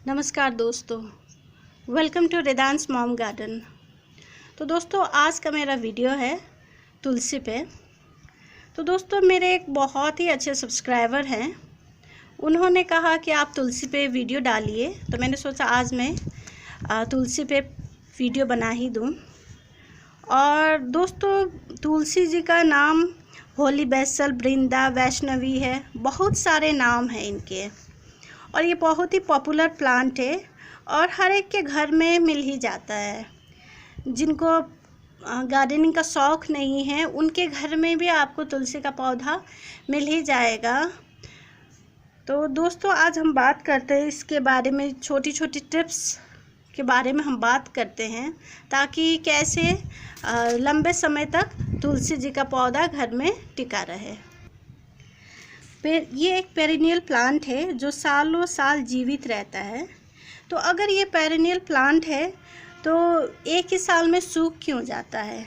नमस्कार दोस्तों, welcome to रिदांस mom garden. तो दोस्तों, आज का मेरा वीडियो है तुलसी पे। तो दोस्तों, मेरे एक बहुत ही अच्छे सब्सक्राइबर हैं, उन्होंने कहा कि आप तुलसी पे वीडियो डालिए। तो मैंने सोचा आज मैं तुलसी पे वीडियो बना ही दूं। और दोस्तों, तुलसी जी का नाम होली बैसल, वृंदा, वैष्णवी है, बहुत सारे नाम हैं इनके। और ये बहुत ही पॉपुलर प्लांट है और हर एक के घर में मिल ही जाता है। जिनको गार्डनिंग का शौक़ नहीं है उनके घर में भी आपको तुलसी का पौधा मिल ही जाएगा। तो दोस्तों, आज हम बात करते हैं इसके बारे में, छोटी छोटी टिप्स के बारे में हम बात करते हैं, ताकि कैसे लंबे समय तक तुलसी जी का पौधा घर में टिका रहे। ये एक पेरिनियल प्लांट है जो सालों साल जीवित रहता है। तो अगर ये पेरिनियल प्लांट है तो एक ही साल में सूख क्यों जाता है?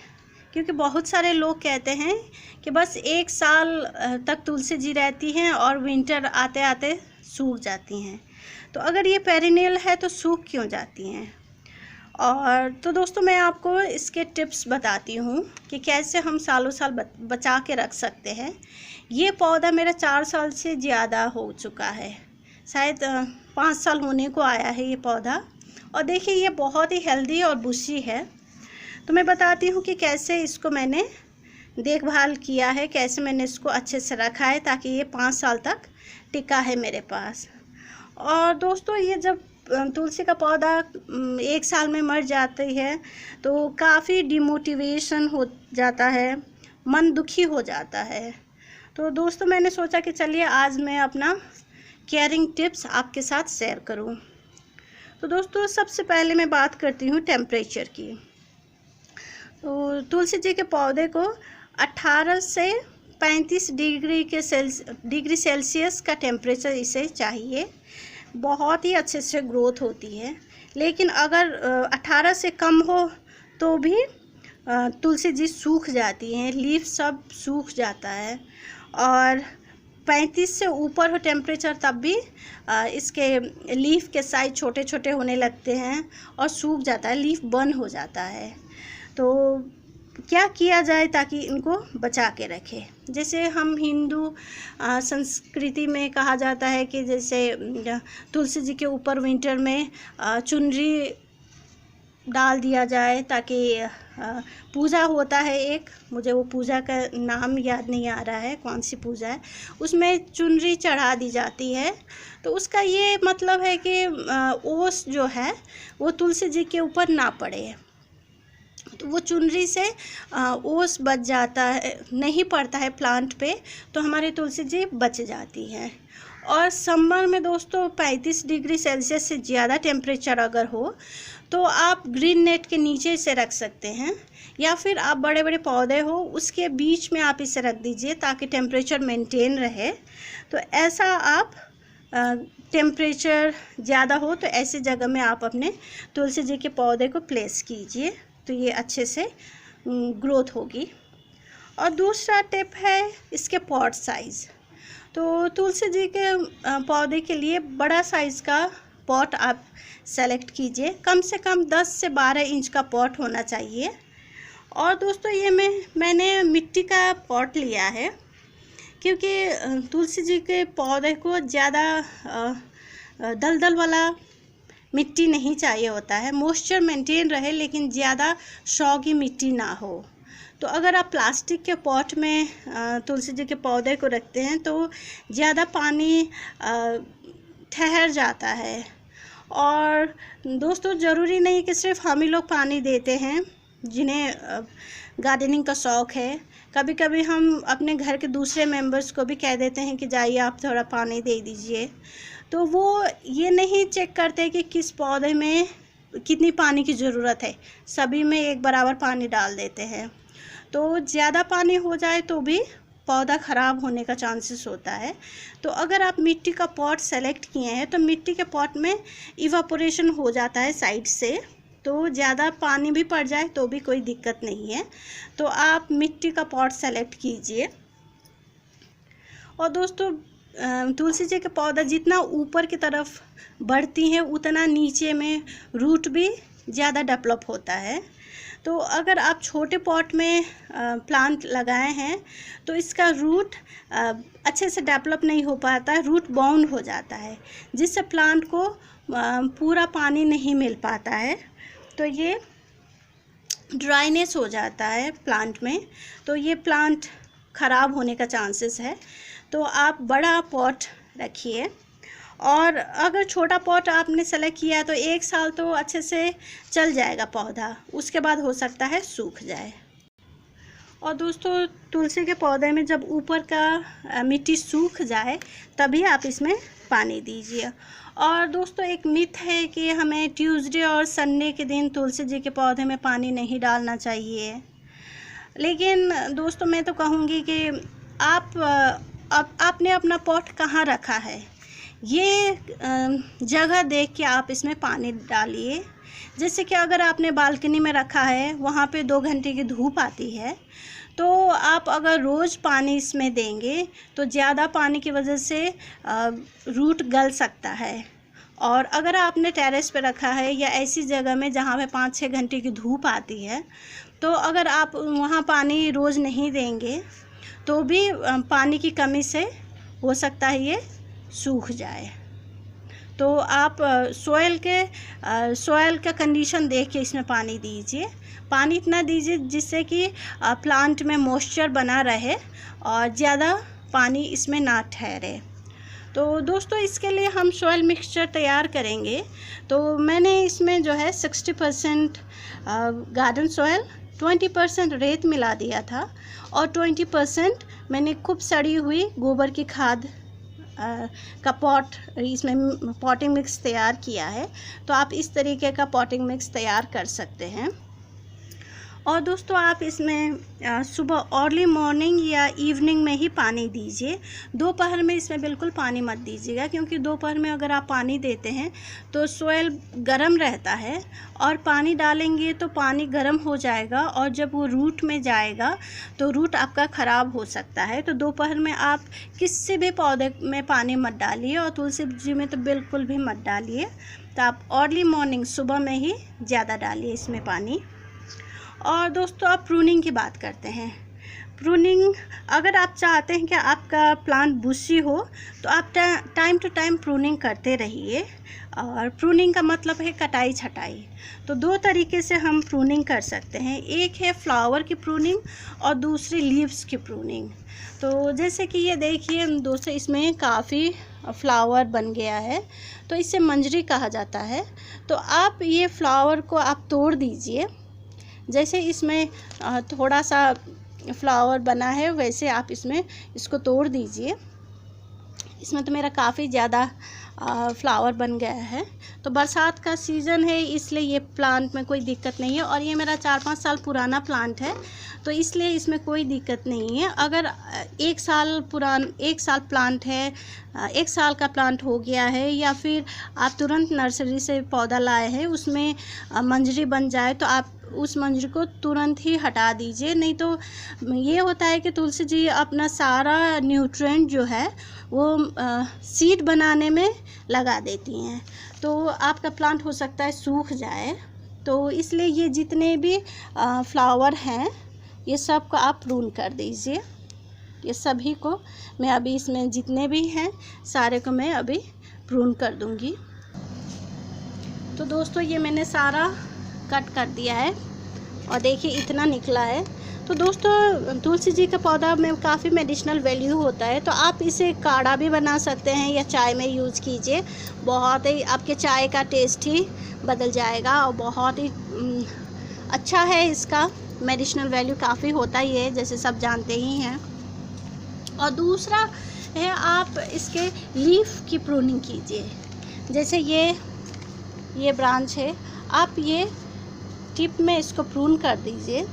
क्योंकि बहुत सारे लोग कहते हैं कि बस एक साल तक तुलसी जी रहती हैं और विंटर आते आते सूख जाती हैं। तो अगर ये पेरिनियल है तो सूख क्यों जाती हैं? और तो दोस्तों, मैं आपको इसके टिप्स बताती हूँ कि कैसे हम सालों साल बचा के रख सकते हैं। ये पौधा मेरा 4 साल से ज़्यादा हो चुका है, शायद 5 साल होने को आया है ये पौधा। और देखिए, ये बहुत ही हेल्दी और बुशी है। तो मैं बताती हूँ कि कैसे इसको मैंने देखभाल किया है, कैसे मैंने इसको अच्छे से रखा है ताकि ये 5 साल तक टिका है मेरे पास। और दोस्तों, ये जब तुलसी का पौधा 1 साल में मर जाती है तो काफ़ी डिमोटिवेशन हो जाता है, मन दुखी हो जाता है। तो दोस्तों, मैंने सोचा कि चलिए आज मैं अपना केयरिंग टिप्स आपके साथ शेयर करूं। तो दोस्तों, सबसे पहले मैं बात करती हूं टेम्परेचर की। तो तुलसी जी के पौधे को 18 से 35 डिग्री सेल्सियस का टेम्परेचर इसे चाहिए। बहुत ही अच्छे से ग्रोथ होती है। लेकिन अगर 18 से कम हो तो भी तुलसी जी सूख जाती हैं, लीफ सब सूख जाता है। और 35 से ऊपर हो टेम्परेचर तब भी इसके लीफ के साइज छोटे छोटे होने लगते हैं और सूख जाता है, लीफ बर्न हो जाता है। तो क्या किया जाए ताकि इनको बचा के रखे? जैसे हम हिंदू संस्कृति में कहा जाता है कि जैसे तुलसी जी के ऊपर विंटर में चुनरी डाल दिया जाए, ताकि पूजा होता है एक, मुझे वो पूजा का नाम याद नहीं आ रहा है कौन सी पूजा है, उसमें चुनरी चढ़ा दी जाती है। तो उसका ये मतलब है कि ओस जो है वो तुलसी जी के ऊपर ना पड़े। तो वो चुनरी से ओस बच जाता है, नहीं पड़ता है प्लांट पे, तो हमारी तुलसी जी बच जाती है। और समर में दोस्तों 35 डिग्री सेल्सियस से ज़्यादा टेम्परेचर अगर हो तो आप ग्रीन नेट के नीचे इसे रख सकते हैं, या फिर आप बड़े बड़े पौधे हो उसके बीच में आप इसे रख दीजिए ताकि टेम्परेचर मेंटेन रहे। तो ऐसा आप टेम्परेचर ज़्यादा हो तो ऐसी जगह में आप अपने तुलसी जी के पौधे को प्लेस कीजिए, तो ये अच्छे से ग्रोथ होगी। और दूसरा टिप है इसके पॉट साइज़। तो तुलसी जी के पौधे के लिए बड़ा साइज़ का पॉट आप सेलेक्ट कीजिए, कम से कम 10 से 12 इंच का पॉट होना चाहिए। और दोस्तों, ये मैंने मिट्टी का पॉट लिया है, क्योंकि तुलसी जी के पौधे को ज़्यादा दलदल वाला मिट्टी नहीं चाहिए होता है, मॉइस्चर मेंटेन रहे लेकिन ज़्यादा सॉगी मिट्टी ना हो। तो अगर आप प्लास्टिक के पॉट में तुलसी जी के पौधे को रखते हैं तो ज़्यादा पानी ठहर जाता है। और दोस्तों, ज़रूरी नहीं कि सिर्फ हम ही लोग पानी देते हैं जिन्हें गार्डनिंग का शौक़ है। कभी कभी हम अपने घर के दूसरे मेंबर्स को भी कह देते हैं कि जाइए आप थोड़ा पानी दे दीजिए। तो वो ये नहीं चेक करते कि किस पौधे में कितनी पानी की ज़रूरत है, सभी में एक बराबर पानी डाल देते हैं। तो ज़्यादा पानी हो जाए तो भी पौधा ख़राब होने का चांसेस होता है। तो अगर आप मिट्टी का पॉट सेलेक्ट किए हैं तो मिट्टी के पॉट में इवापोरेशन हो जाता है साइड से, तो ज़्यादा पानी भी पड़ जाए तो भी कोई दिक्कत नहीं है। तो आप मिट्टी का पॉट सेलेक्ट कीजिए। और दोस्तों, तुलसी जी का पौधा जितना ऊपर की तरफ बढ़ती हैं उतना नीचे में रूट भी ज़्यादा डेवलप होता है। तो अगर आप छोटे पॉट में प्लांट लगाए हैं तो इसका रूट अच्छे से डेवलप नहीं हो पाता है, रूट बाउंड हो जाता है, जिससे प्लांट को पूरा पानी नहीं मिल पाता है। तो ये ड्राइनेस हो जाता है प्लांट में, तो ये प्लांट ख़राब होने का चांसेस है। तो आप बड़ा पॉट रखिए, और अगर छोटा पॉट आपने सेलेक्ट किया है तो 1 साल तो अच्छे से चल जाएगा पौधा, उसके बाद हो सकता है सूख जाए। और दोस्तों तुलसी के पौधे में जब ऊपर का मिट्टी सूख जाए तभी आप इसमें पानी दीजिए। और दोस्तों एक मिथ है कि हमें ट्यूसडे और संडे के दिन तुलसी जी के पौधे में पानी नहीं डालना चाहिए, लेकिन दोस्तों मैं तो कहूँगी कि आपने अपना पॉट कहाँ रखा है ये जगह देख के आप इसमें पानी डालिए। जैसे कि अगर आपने बालकनी में रखा है, वहाँ पे 2 घंटे की धूप आती है, तो आप अगर रोज़ पानी इसमें देंगे तो ज़्यादा पानी की वजह से रूट गल सकता है। और अगर आपने टेरेस पे रखा है या ऐसी जगह में जहाँ पे 5-6 घंटे की धूप आती है, तो अगर आप वहाँ पानी रोज़ नहीं देंगे तो भी पानी की कमी से हो सकता है ये सूख जाए। तो आप सॉयल का कंडीशन देख के इसमें पानी दीजिए। पानी इतना दीजिए जिससे कि प्लांट में मॉइस्चर बना रहे और ज़्यादा पानी इसमें ना ठहरे। तो दोस्तों इसके लिए हम सॉयल मिक्सचर तैयार करेंगे। तो मैंने इसमें जो है 60% गार्डन सॉयल, 20% रेत मिला दिया था और 20% मैंने खूब सड़ी हुई गोबर की खाद का इसमें पॉटिंग मिक्स तैयार किया है। तो आप इस तरीके का पॉटिंग मिक्स तैयार कर सकते हैं। और दोस्तों आप इसमें सुबह अर्ली मॉर्निंग या इवनिंग में ही पानी दीजिए। दोपहर में इसमें बिल्कुल पानी मत दीजिएगा, क्योंकि दोपहर में अगर आप पानी देते हैं तो सॉइल गर्म रहता है और पानी डालेंगे तो पानी गर्म हो जाएगा और जब वो रूट में जाएगा तो रूट आपका ख़राब हो सकता है। तो दोपहर में आप किसी भी पौधे में पानी मत डालिए और तुलसी जी में तो बिल्कुल भी मत डालिए। तो आप अर्ली मॉर्निंग सुबह में ही ज़्यादा डालिए इसमें पानी। और दोस्तों आप प्रूनिंग की बात करते हैं। प्रूनिंग अगर आप चाहते हैं कि आपका प्लांट बुशी हो तो आप टाइम टू टाइम प्रूनिंग करते रहिए। और प्रूनिंग का मतलब है कटाई छटाई। तो 2 तरीके से हम प्रूनिंग कर सकते हैं, एक है फ्लावर की प्रूनिंग और दूसरी लीव्स की प्रूनिंग। तो जैसे कि ये देखिए दोस्तों इसमें काफ़ी फ्लावर बन गया है, तो इसे मंजरी कहा जाता है। तो आप ये फ्लावर को आप तोड़ दीजिए। जैसे इसमें थोड़ा सा फ्लावर बना है वैसे आप इसको तोड़ दीजिए। इसमें तो मेरा काफ़ी ज़्यादा फ्लावर बन गया है। तो बरसात का सीज़न है इसलिए ये प्लांट में कोई दिक्कत नहीं है, और ये मेरा 4-5 साल पुराना प्लांट है तो इसलिए इसमें कोई दिक्कत नहीं है। अगर 1 साल प्लांट है, 1 साल का प्लांट हो गया है, या फिर आप तुरंत नर्सरी से पौधा लाए हैं उसमें मंजरी बन जाए तो आप उस मंजरी को तुरंत ही हटा दीजिए। नहीं तो ये होता है कि तुलसी जी अपना सारा न्यूट्रिएंट जो है वो सीड बनाने में लगा देती हैं, तो आपका प्लांट हो सकता है सूख जाए। तो इसलिए ये जितने भी फ्लावर हैं ये सब को आप प्रून कर दीजिए। ये सभी को मैं अभी इसमें जितने भी हैं सारे को मैं अभी प्रून कर दूंगी। तो दोस्तों ये मैंने सारा कट कर दिया है और देखिए इतना निकला है। तो दोस्तों तुलसी जी का पौधा में काफ़ी मेडिसिनल वैल्यू होता है, तो आप इसे काढ़ा भी बना सकते हैं या चाय में यूज़ कीजिए। बहुत ही आपके चाय का टेस्ट ही बदल जाएगा और बहुत ही अच्छा है। इसका मेडिसिनल वैल्यू काफ़ी होता ही है, जैसे सब जानते ही हैं। और दूसरा है आप इसके लीफ की प्रूनिंग कीजिए। जैसे ये ब्रांच है, आप ये टिप में इसको प्रून कर दीजिए।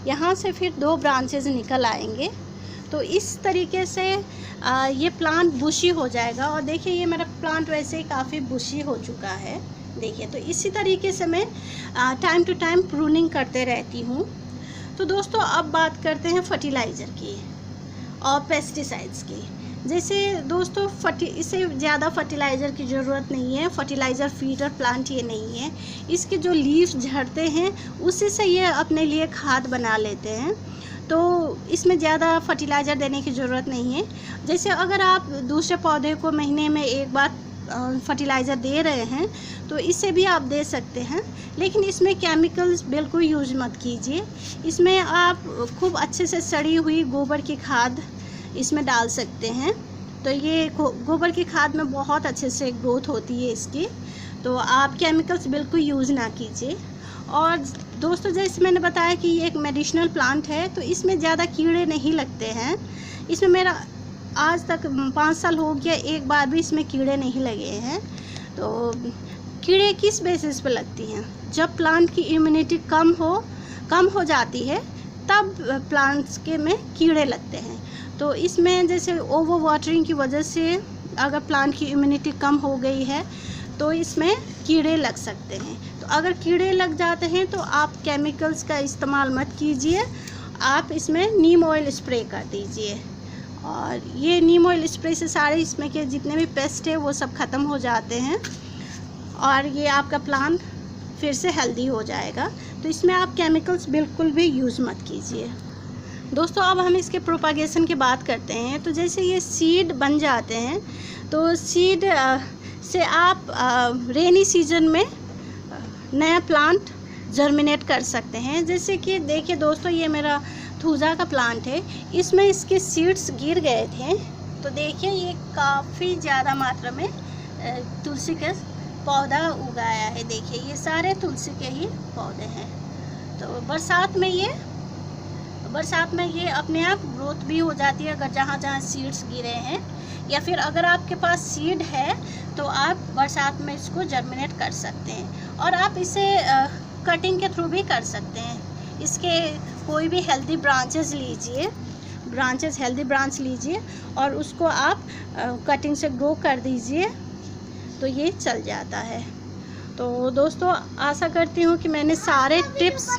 यहाँ से फिर 2 ब्रांचेज निकल आएंगे। तो इस तरीके से ये प्लांट बुशी हो जाएगा। और देखिए ये मेरा प्लांट वैसे ही काफ़ी बुशी हो चुका है, देखिए। तो इसी तरीके से मैं टाइम टू टाइम प्रूनिंग करते रहती हूँ। तो दोस्तों अब बात करते हैं फर्टिलाइज़र की और पेस्टिसाइड्स की। जैसे दोस्तों इसे ज़्यादा फर्टिलाइज़र की ज़रूरत नहीं है, फर्टिलाइज़र फीडर प्लांट ये नहीं है। इसके जो लीव्स झड़ते हैं उसी से ये अपने लिए खाद बना लेते हैं, तो इसमें ज़्यादा फर्टिलाइज़र देने की ज़रूरत नहीं है। जैसे अगर आप दूसरे पौधे को महीने में एक बार फर्टिलाइज़र दे रहे हैं तो इससे भी आप दे सकते हैं, लेकिन इसमें केमिकल्स बिल्कुल यूज मत कीजिए। इसमें आप खूब अच्छे से सड़ी हुई गोबर की खाद इसमें डाल सकते हैं, तो ये गोबर की खाद में बहुत अच्छे से ग्रोथ होती है इसकी। तो आप केमिकल्स बिल्कुल यूज़ ना कीजिए। और दोस्तों जैसे मैंने बताया कि ये एक मेडिसिनल प्लांट है, तो इसमें ज़्यादा कीड़े नहीं लगते हैं। इसमें मेरा आज तक 5 साल हो गया, एक बार भी इसमें कीड़े नहीं लगे हैं। तो कीड़े किस बेसिस पे लगती हैं? जब प्लांट की इम्यूनिटी कम हो जाती है तब प्लांट्स के में कीड़े लगते हैं। तो इसमें जैसे ओवर वाटरिंग की वजह से अगर प्लांट की इम्यूनिटी कम हो गई है तो इसमें कीड़े लग सकते हैं। तो अगर कीड़े लग जाते हैं तो आप केमिकल्स का इस्तेमाल मत कीजिए, आप इसमें नीम ऑयल स्प्रे कर दीजिए। और ये नीम ऑयल स्प्रे से सारे इसमें के जितने भी पेस्ट है वो सब ख़त्म हो जाते हैं और ये आपका प्लांट फिर से हेल्दी हो जाएगा। तो इसमें आप केमिकल्स बिल्कुल भी यूज़ मत कीजिए। दोस्तों अब हम इसके प्रोपागेशन की बात करते हैं। तो जैसे ये सीड बन जाते हैं तो सीड से आप रेनी सीजन में नया प्लांट जर्मिनेट कर सकते हैं। जैसे कि देखिए दोस्तों, ये मेरा थूजा का प्लांट है, इसमें इसके सीड्स गिर गए थे। तो देखिए ये काफ़ी ज़्यादा मात्रा में तुलसी का पौधा उगाया है। देखिए ये सारे तुलसी के ही पौधे हैं। तो बरसात में ये अपने आप ग्रोथ भी हो जाती है अगर जहाँ जहाँ सीड्स गिरे हैं, या फिर अगर आपके पास सीड है तो आप बरसात में इसको जर्मिनेट कर सकते हैं। और आप इसे कटिंग के थ्रू भी कर सकते हैं। इसके कोई भी हेल्दी हेल्दी ब्रांच लीजिए और उसको आप कटिंग से ग्रो कर दीजिए तो ये चल जाता है। तो दोस्तों आशा करती हूँ कि मैंने सारे टिप्स,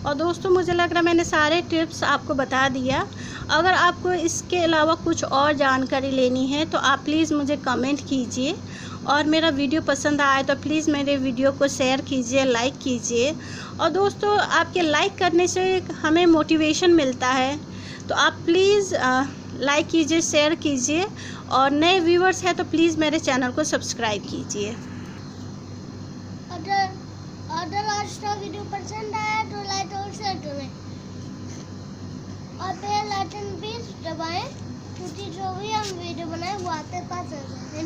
और दोस्तों मुझे लग रहा है मैंने सारे टिप्स आपको बता दिया। अगर आपको इसके अलावा कुछ और जानकारी लेनी है तो आप प्लीज़ मुझे कमेंट कीजिए, और मेरा वीडियो पसंद आए तो प्लीज़ मेरे वीडियो को शेयर कीजिए, लाइक कीजिए। और दोस्तों आपके लाइक करने से हमें मोटिवेशन मिलता है, तो आप प्लीज़ लाइक कीजिए, शेयर कीजिए, और नए व्यूअर्स हैं तो प्लीज़ मेरे चैनल को सब्सक्राइब कीजिए। अगर आज का वीडियो पसंद आया तो लाइक और शेयर करें और बेल आइकन भी दबाएं, क्योंकि जो भी हम वीडियो बनाए वो आपके पास आ जाए।